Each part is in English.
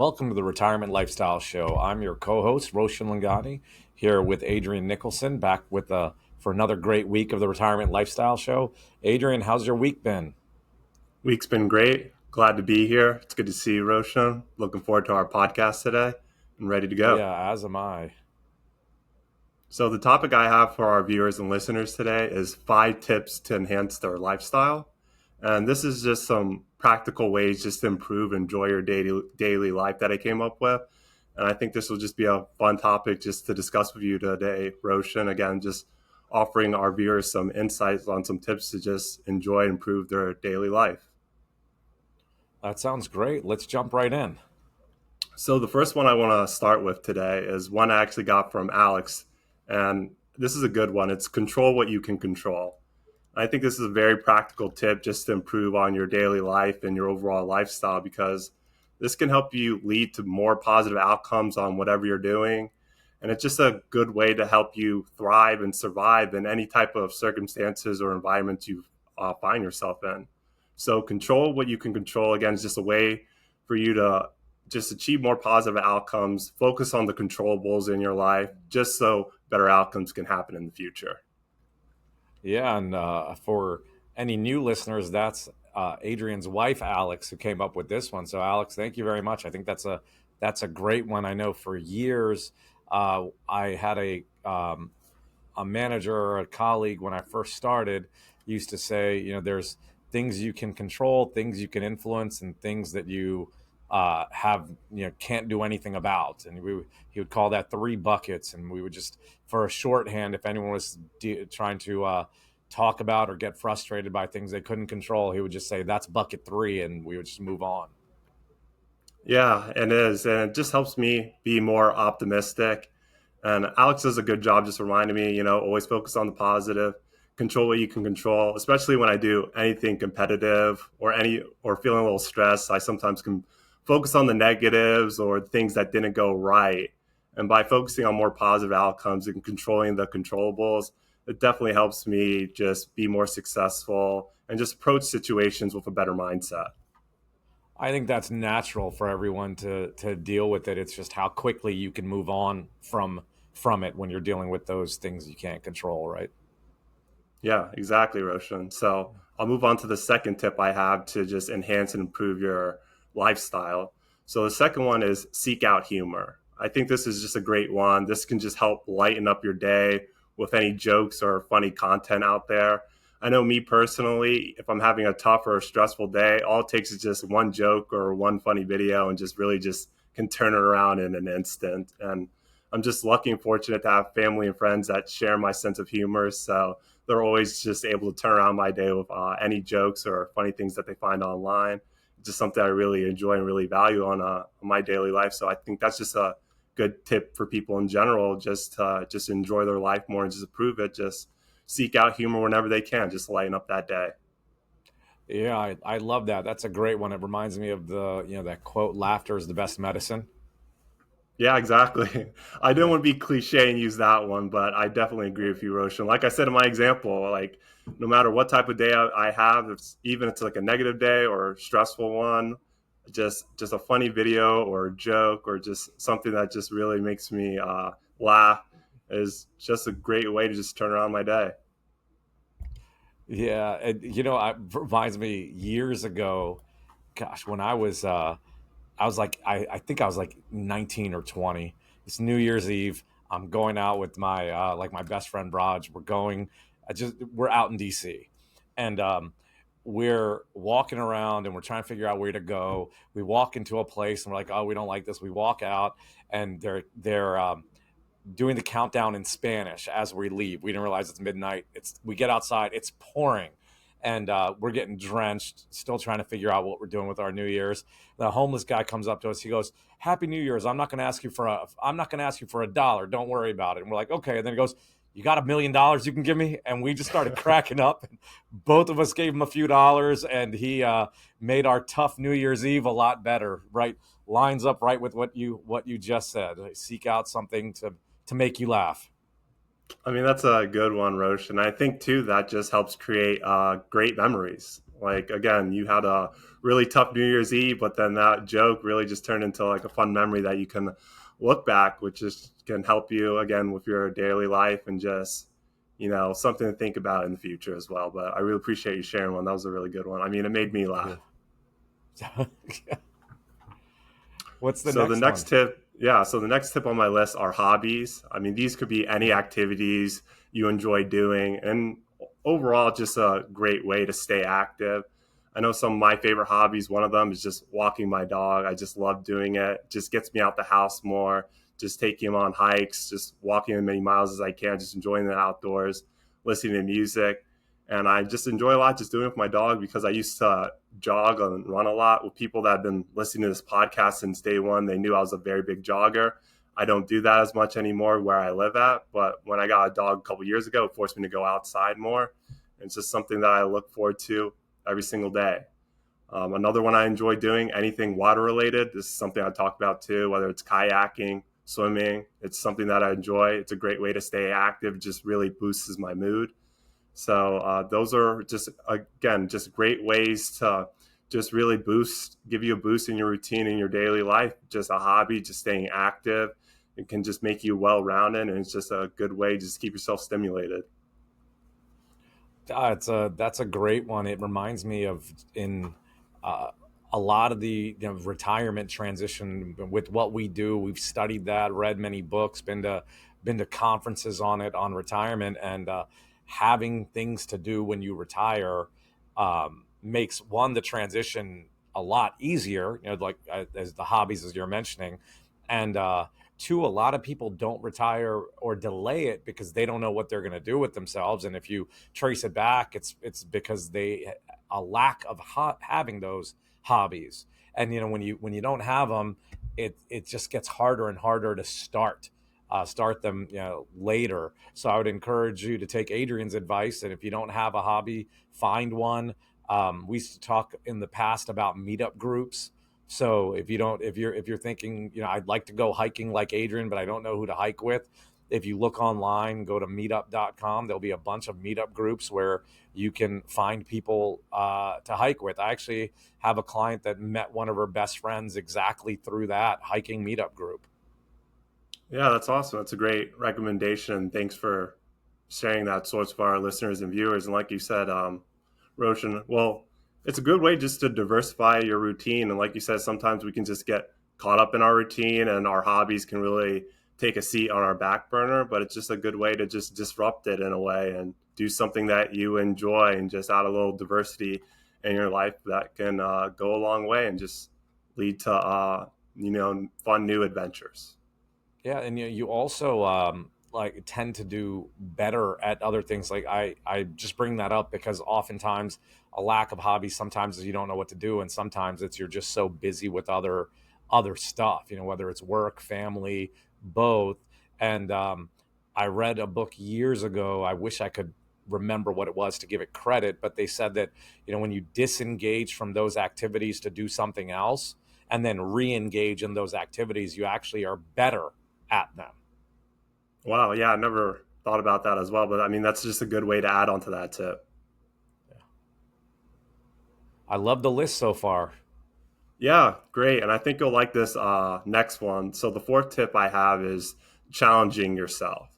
Welcome to the Retirement Lifestyle Show. I'm your co-host, Roshan Loungani, here with Adrian Nicholson, back with for another great week of the Retirement Lifestyle Show. Adrian, how's your week been? Week's been great. Glad to be here. It's good to see you, Roshan. Looking forward to our podcast today and ready to go. Yeah, as am I. So, the topic I have for our viewers and listeners today is 5 tips to enhance their lifestyle. And this is just some practical ways just to improve, enjoy your daily life that I came up with. And I think this will just be a fun topic just to discuss with you today, Roshan. Again, just offering our viewers some insights on some tips to just enjoy and improve their daily life. That sounds great. Let's jump right in. So the first one I want to start with today is one I actually got from Alex, and this is a good one. It's control what you can control. I think this is a very practical tip just to improve on your daily life and your overall lifestyle because this can help you lead to more positive outcomes on whatever you're doing. And it's just a good way to help you thrive and survive in any type of circumstances or environments you find yourself in. So control what you can control, again, is just a way for you to just achieve more positive outcomes, focus on the controllables in your life, just so better outcomes can happen in the future. Yeah, and for any new listeners, that's Adrian's wife, Alex, who came up with this one. So, Alex, thank you very much. I think that's a great one. I know for years I had a manager or a colleague when I first started used to say, there's things you can control, things you can influence, and things that you can't do anything about. And he would call that 3 buckets. And we would just, for a shorthand, if anyone was trying to talk about or get frustrated by things they couldn't control, he would just say, that's bucket 3. And we would just move on. Yeah, it is. And it just helps me be more optimistic. And Alex does a good job just reminding me, always focus on the positive, control what you can control, especially when I do anything competitive or feeling a little stressed. I sometimes can focus on the negatives or things that didn't go right. And by focusing on more positive outcomes and controlling the controllables, it definitely helps me just be more successful and just approach situations with a better mindset. I think that's natural for everyone to deal with it. It's just how quickly you can move on from it when you're dealing with those things you can't control, right? Yeah, exactly, Roshan. So I'll move on to the second tip I have to just enhance and improve your lifestyle. So the second one is seek out humor. I think this is just a great one. This can just help lighten up your day with any jokes or funny content out there. I know me personally, if I'm having a tough or stressful day, all it takes is just one joke or one funny video and just really just can turn it around in an instant. And I'm just lucky and fortunate to have family and friends that share my sense of humor. So they're always just able to turn around my day with any jokes or funny things that they find online. It's just something I really enjoy and really value on my daily life. So I think that's just a good tip for people in general, just to just enjoy their life more and just improve it. Just seek out humor whenever they can, just lighten up that day. Yeah, I love that. That's a great one. It reminds me of that quote, laughter is the best medicine. Yeah, exactly. I didn't Yeah. want to be cliche and use that one, but I definitely agree with you, Roshan. Like I said in my example, like no matter what type of day I have, if it's like a negative day or a stressful one, just a funny video or a joke or just something that just really makes me laugh is just a great way to just turn around my day. Yeah, and it reminds me years ago, gosh, when I was like I think I was like 19 or 20. It's New Year's Eve. I'm going out with my best friend Braj. We're out in DC. And we're walking around and we're trying to figure out where to go. We walk into a place and we're like, oh, we don't like this. We walk out and they're doing the countdown in Spanish as we leave. We didn't realize it's midnight. We get outside, it's pouring, and we're getting drenched, still trying to figure out what we're doing with our New Year's. The homeless guy comes up to us. He goes, "Happy New Year's. I'm not going to ask you for $1. Don't worry about it." And we're like, "Okay." And then he goes, "You got $1 million you can give me?" And we just started cracking up. Both of us gave him a few dollars, and he made our tough New Year's Eve a lot better. Right, lines up right with what you just said. Seek out something to make you laugh. I mean, that's a good one, Roche. And I think, too, that just helps create great memories. Like, again, you had a really tough New Year's Eve, but then that joke really just turned into like a fun memory that you can look back, which just can help you again with your daily life and just, something to think about in the future as well. But I really appreciate you sharing one. That was a really good one. I mean, it made me laugh. Yeah. What's the So the next one? next tip, yeah. So the next tip on my list are hobbies. I mean, these could be any activities you enjoy doing, and overall, just a great way to stay active. I know some of my favorite hobbies. One of them is just walking my dog. I just love doing it. Just gets me out the house more. Just taking him on hikes, just walking as many miles as I can, just enjoying the outdoors, listening to music. And I just enjoy a lot just doing it with my dog because I used to jog and run a lot with people that have been listening to this podcast since day one. They knew I was a very big jogger. I don't do that as much anymore where I live at. But when I got a dog a couple years ago, it forced me to go outside more. And it's just something that I look forward to every single day. Another one I enjoy doing, anything water related. This is something I talk about too, whether it's kayaking, swimming. It's something that I enjoy. It's a great way to stay active. It just really boosts my mood. So those are just, again, just great ways to just really give you a boost in your routine in your daily life. Just a hobby, just staying active. It can just make you well-rounded, and it's just a good way to just keep yourself stimulated. That's a great one. It reminds me of in uh, a lot of the retirement transition with what we do. We've studied that, read many books, been to conferences on it on retirement, and having things to do when you retire makes one the transition a lot easier. Like as the hobbies as you're mentioning, and two, a lot of people don't retire or delay it because they don't know what they're going to do with themselves. And if you trace it back, it's because they a lack of having those hobbies. And when you don't have them, it just gets harder and harder to start them later. So I would encourage you to take Adrian's advice, and if you don't have a hobby, find one. We used to talk in the past about meetup groups. So if you're thinking, I'd like to go hiking like Adrian, but I don't know who to hike with. If you look online, go to meetup.com. There'll be a bunch of meetup groups where you can find people to hike with. I actually have a client that met one of her best friends exactly through that hiking meetup group. Yeah, that's awesome. That's a great recommendation. Thanks for sharing that source for our listeners and viewers. And like you said, Roshan, well, it's a good way just to diversify your routine. And like you said, sometimes we can just get caught up in our routine and our hobbies can really take a seat on our back burner. But it's just a good way to just disrupt it in a way and do something that you enjoy and just add a little diversity in your life that can go a long way and just lead to, fun new adventures. Yeah, and you also like tend to do better at other things. Like I just bring that up because oftentimes a lack of hobbies sometimes is you don't know what to do, and sometimes it's you're just so busy with other stuff. Whether it's work, family, both. And I read a book years ago. I wish I could remember what it was to give it credit, but they said that when you disengage from those activities to do something else and then re-engage in those activities, you actually are better at them. Wow. Yeah, I never thought about that as well. But I mean, that's just a good way to add on to that tip. I love the list so far. Yeah, great. And I think you'll like this next one. So the fourth tip I have is challenging yourself.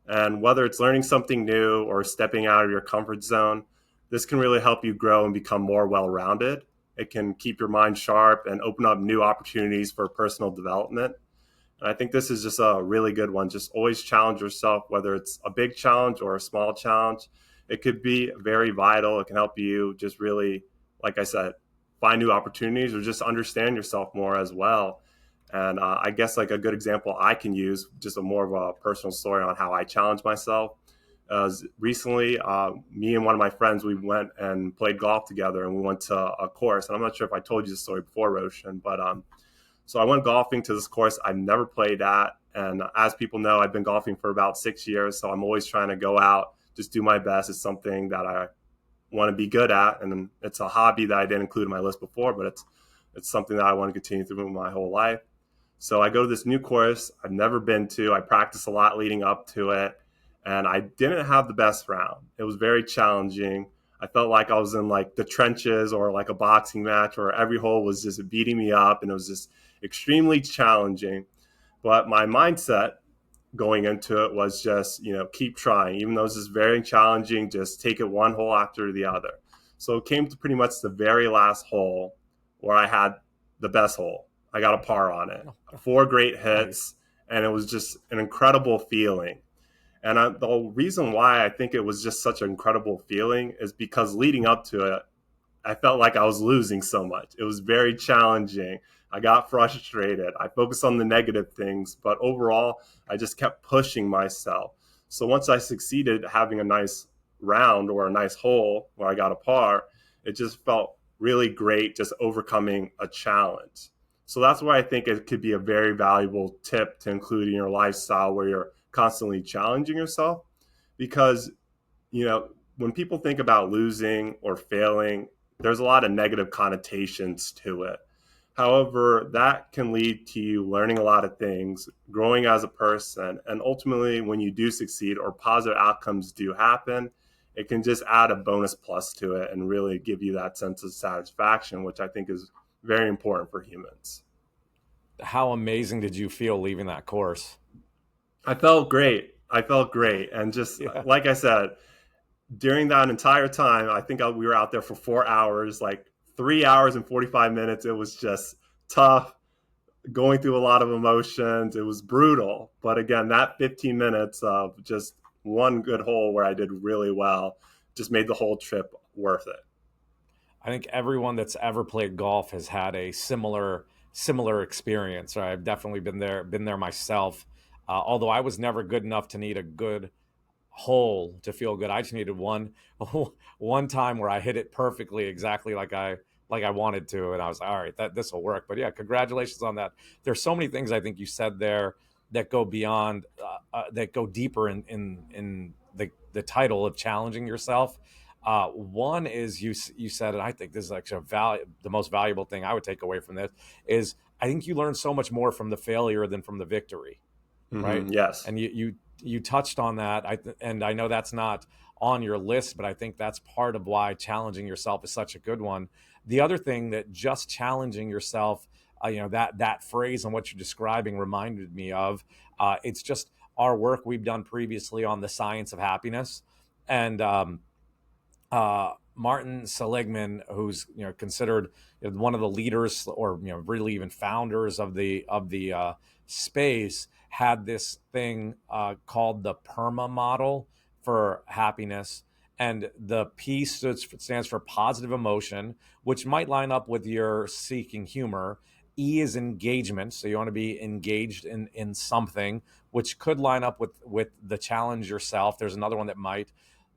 And whether it's learning something new or stepping out of your comfort zone, this can really help you grow and become more well rounded. It can keep your mind sharp and open up new opportunities for personal development. And I think this is just a really good one. Just always challenge yourself, whether it's a big challenge or a small challenge. It could be very vital. It can help you just really, like I said, find new opportunities or just understand yourself more as well. And I guess like a good example I can use, just a more of a personal story on how I challenge myself. Recently, me and one of my friends, we went and played golf together, and we went to a course. And I'm not sure if I told you this story before, Roshan, but so I went golfing to this course I've never played at. And as people know, I've been golfing for about 6 years. So I'm always trying to go out, just do my best. It's something that I want to be good at. And it's a hobby that I didn't include in my list before, but it's something that I want to continue through my whole life. So I go to this new course I've never been to. I practice a lot leading up to it. And I didn't have the best round. It was very challenging. I felt like I was in like the trenches or like a boxing match where every hole was just beating me up and it was just extremely challenging. But my mindset going into it was just, keep trying. Even though this is very challenging, just take it one hole after the other. So it came to pretty much the very last hole where I had the best hole. I got a par on it, four great Nice. hits, and it was just an incredible feeling. And the reason why I think it was just such an incredible feeling is because leading up to it, I felt like I was losing so much. It was very challenging. I got frustrated. I focused on the negative things, but overall, I just kept pushing myself. So once I succeeded having a nice round or a nice hole where I got a par, it just felt really great just overcoming a challenge. So that's why I think it could be a very valuable tip to include in your lifestyle where you're constantly challenging yourself because when people think about losing or failing, there's a lot of negative connotations to it. However, that can lead to you learning a lot of things, growing as a person, and ultimately, when you do succeed or positive outcomes do happen, it can just add a bonus plus to it and really give you that sense of satisfaction, which I think is very important for humans. How amazing did you feel leaving that course? I felt great. I felt great. And just Yeah. like I said, during that entire time, I think we were out there for 4 hours, like 3 hours and 45 minutes. It was just tough, going through a lot of emotions. It was brutal. But again, that 15 minutes of just one good hole where I did really well just made the whole trip worth it. I think everyone that's ever played golf has had a similar experience. Right? I've definitely been there myself. Although I was never good enough to need a good hole to feel good. I just needed one time where I hit it perfectly, exactly like I wanted to, and I was like, all right, that this will work. But yeah, congratulations on that. There's so many things I think you said there that go beyond, that go deeper in the title of challenging yourself. One is you said, and I think this is actually the most valuable thing I would take away from this is I think you learn so much more from the failure than from the victory, right? Yes. And you touched on that, and I know that's not on your list, but I think that's part of why challenging yourself is such a good one. The other thing that just challenging yourself, that phrase and what you're describing reminded me of, it's just our work we've done previously on the science of happiness, and Martin Seligman, who's considered one of the leaders or really even founders of the space, had this thing called the PERMA model for happiness, and the P stands for positive emotion, which might line up with your seeking humor. E is engagement, so you want to be engaged in something, which could line up with the challenge yourself. There's another one that might.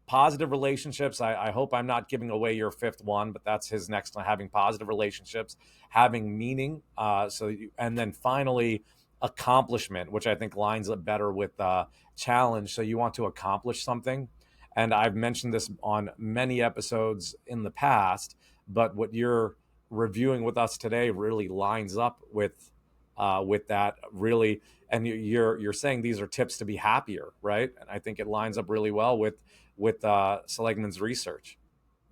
Positive relationships. I hope I'm not giving away your fifth one, but that's his next one: having positive relationships, having meaning. And then finally, accomplishment, which I think lines up better with challenge. So you want to accomplish something, and I've mentioned this on many episodes in the past, but what you're reviewing with us today really lines up with that really. And you're saying these are tips to be happier, right? And I think it lines up really well with Seligman's research.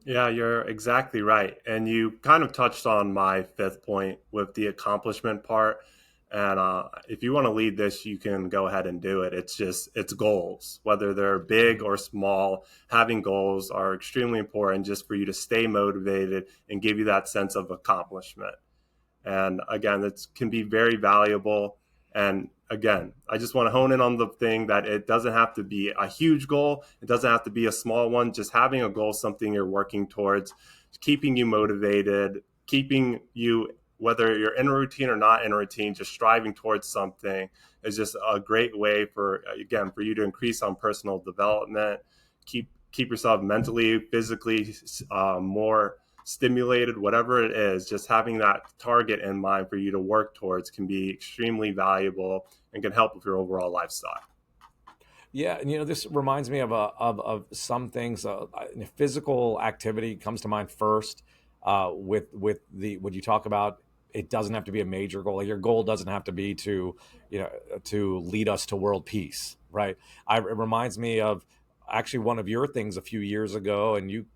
Yeah, you're exactly right. And you kind of touched on my fifth point with the accomplishment part. And if you want to lead this, you can go ahead and do it. It's goals, whether they're big or small. Having goals are extremely important just for you to stay motivated and give you that sense of accomplishment. And again, it can be very valuable. And again, I just want to hone in on the thing that it doesn't have to be a huge goal. It doesn't have to be a small one. Just having a goal, something you're working towards, keeping you motivated, keeping you, whether you're in a routine or not in a routine, just striving towards something is just a great way for, again, for you to increase on personal development, keep yourself mentally, physically more stimulated, whatever it is. Just having that target in mind for you to work towards can be extremely valuable and can help with your overall lifestyle. Yeah, and this reminds me of some things. Physical activity comes to mind first. With the when you talk about, it doesn't have to be a major goal. Like, your goal doesn't have to be to lead us to world peace, right? It reminds me of actually one of your things a few years ago, and you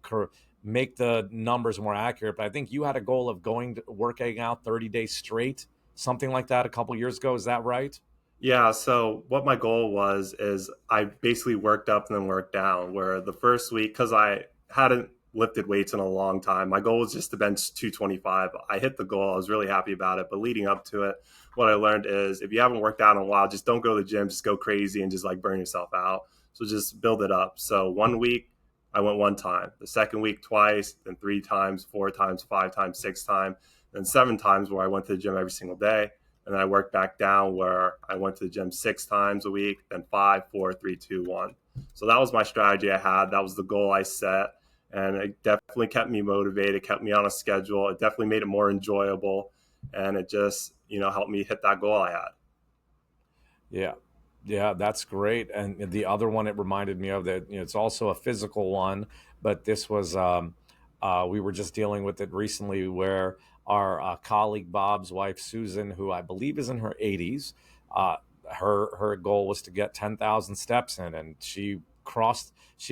make the numbers more accurate. But I think you had a goal of working out 30 days straight, something like that, a couple years ago. Is that right? Yeah, so what my goal was is I basically worked up and then worked down. Where the first week, because I hadn't lifted weights in a long time, my goal was just to bench 225. I hit the goal. I was really happy about it. But leading up to it, what I learned is if you haven't worked out in a while, just don't go to the gym, just go crazy and just like burn yourself out. So just build it up. So one week, I went one time. The second week, twice, then three times, four times, five times, six times, then seven times where I went to the gym every single day. And then I worked back down where I went to the gym six times a week, then five, four, three, two, one. So that was my strategy I had. That was the goal I set. And it definitely kept me motivated, kept me on a schedule. It definitely made it more enjoyable. And it just, helped me hit that goal I had. Yeah. Yeah, that's great. And the other one it reminded me of that, it's also a physical one, but this was we were just dealing with it recently where our colleague Bob's wife Susan, who I believe is in her 80s, uh, her goal was to get 10,000 steps in, and she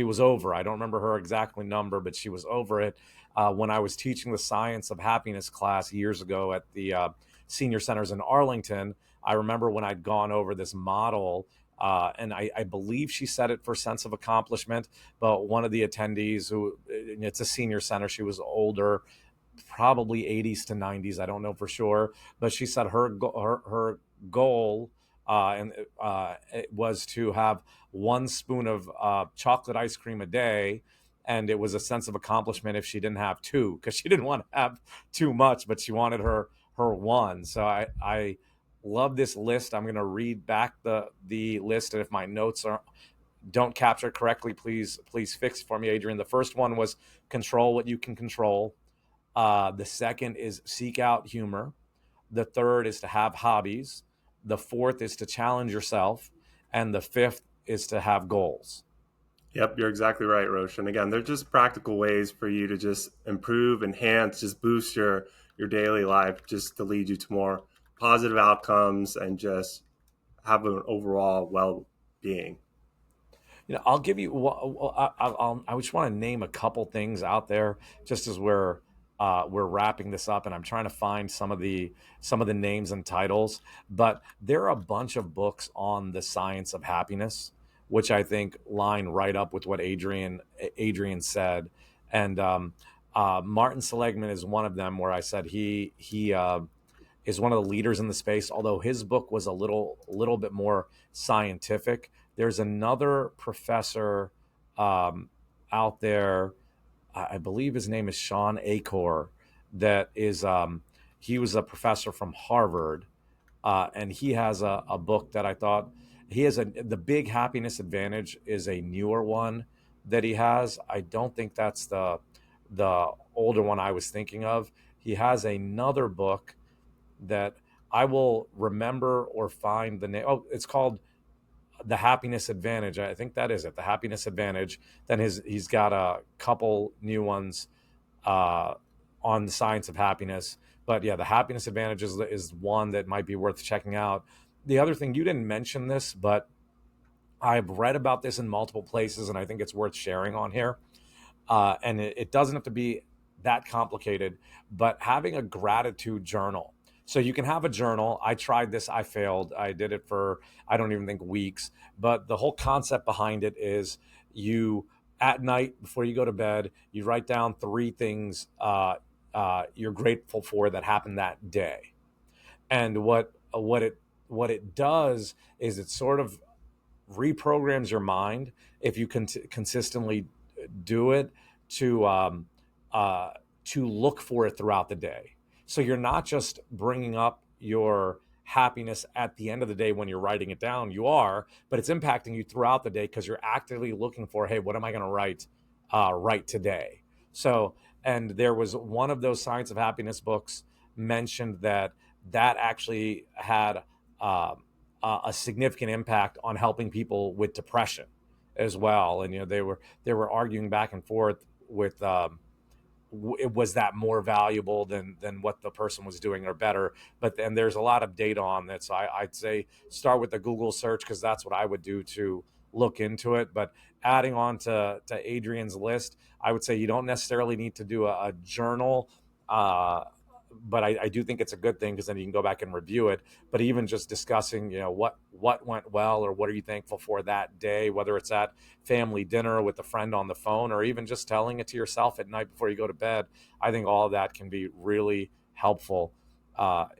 was over. I don't remember her exactly number, but she was over it. When I was teaching the science of happiness class years ago at the senior centers in Arlington, I remember when I'd gone over this model, and I believe she said it for sense of accomplishment, but one of the attendees who, it's a senior center, she was older, probably 80s to 90s. I don't know for sure, but she said her goal and it was to have one spoon of chocolate ice cream a day. And it was a sense of accomplishment if she didn't have two, because she didn't want to have too much, but she wanted her one. So I love this list. I'm going to read back the list, and if my notes don't capture it correctly, please fix it for me, Adrian. The first one was control what you can control. The second is seek out humor. The third is to have hobbies. The fourth is to challenge yourself. And the fifth is to have goals. Yep, you're exactly right, Roshan. Again, they're just practical ways for you to just improve, enhance, just boost your daily life, just to lead you to more positive outcomes and just have an overall well being. I'll give you. I just want to name a couple things out there, just as we're wrapping this up, and I'm trying to find some of the names and titles. But there are a bunch of books on the science of happiness, which I think line right up with what Adrian said, and Martin Seligman is one of them. Where I said he is one of the leaders in the space, although his book was a little bit more scientific. There's another professor um, out there. I believe his name is Sean Acor. That is, he was a professor from Harvard, and he has a book that I thought he has the Big Happiness Advantage is a newer one that he has. I don't think that's the older one I was thinking of. He has another book that I will remember or find the name. Oh, it's called The Happiness Advantage. I think that is it. The Happiness Advantage. Then he's got a couple new ones uh, on the science of happiness. But yeah, the Happiness Advantage is one that might be worth checking out. The other thing, you didn't mention this, but I've read about this in multiple places, and I think it's worth sharing on here. And it doesn't have to be that complicated, but having a gratitude journal. So you can have a journal. I tried this, I failed. I did it for, I don't even think weeks. But the whole concept behind it is you, at night before you go to bed, you write down three things you're grateful for that happened that day. And what it does is it sort of reprograms your mind if you can consistently do it to um, to look for it throughout the day. So you're not just bringing up your happiness at the end of the day when you're writing it down. You are, but it's impacting you throughout the day because you're actively looking for, hey, what am I going to write today? So, and there was one of those Science of Happiness books mentioned that actually had um, a significant impact on helping people with depression as well. And they were arguing back and forth with was that more valuable than what the person was doing or better. But then there's a lot of data on that, so I'd say start with the Google search, because that's what I would do to look into it. But adding on to Adrian's list, I would say you don't necessarily need to do a journal. But I do think it's a good thing because then you can go back and review it. But even just discussing, what went well, or what are you thankful for that day, whether it's at family dinner with a friend on the phone, or even just telling it to yourself at night before you go to bed, I think all of that can be really helpful.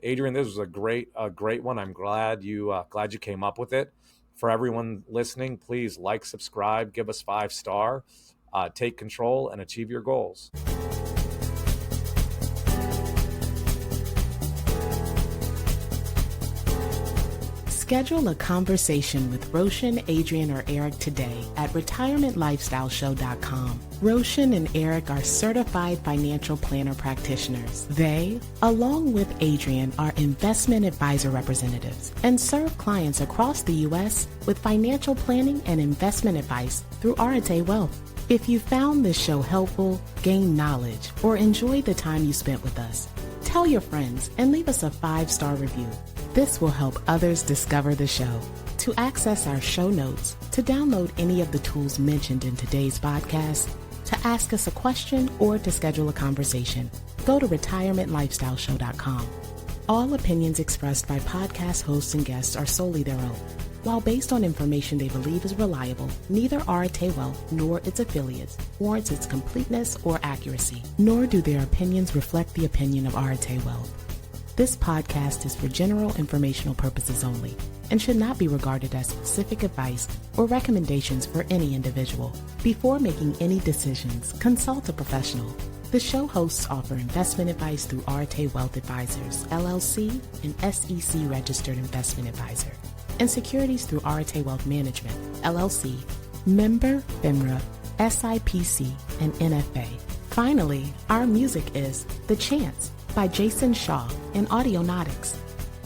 Adrian, this was a great one. I'm glad you came up with it. For everyone listening, please like, subscribe, give us 5-star, take control, and achieve your goals. Schedule a conversation with Roshan, Adrian, or Eric today at retirementlifestyleshow.com. Roshan and Eric are certified financial planner practitioners. They, along with Adrian, are investment advisor representatives and serve clients across the U.S. with financial planning and investment advice through Arete Wealth. If you found this show helpful, gained knowledge, or enjoyed the time you spent with us, tell your friends and leave us a 5-star review. This will help others discover the show. To access our show notes, to download any of the tools mentioned in today's podcast, to ask us a question, or to schedule a conversation, go to retirementlifestyleshow.com. All opinions expressed by podcast hosts and guests are solely their own. While based on information they believe is reliable, neither Arete Wealth nor its affiliates warrants its completeness or accuracy, nor do their opinions reflect the opinion of Arete Wealth. This podcast is for general informational purposes only and should not be regarded as specific advice or recommendations for any individual. Before making any decisions, consult a professional. The show hosts offer investment advice through Arete Wealth Advisors, LLC, an SEC-registered investment advisor, and securities through Arete Wealth Management, LLC, member FINRA, SIPC, and NFA. Finally, our music is The Chance by Jason Shaw and Audionautics.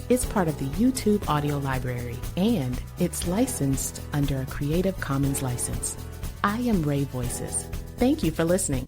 It's part of the YouTube audio library, and it's licensed under a Creative Commons license. I am Ray Voices. Thank you for listening.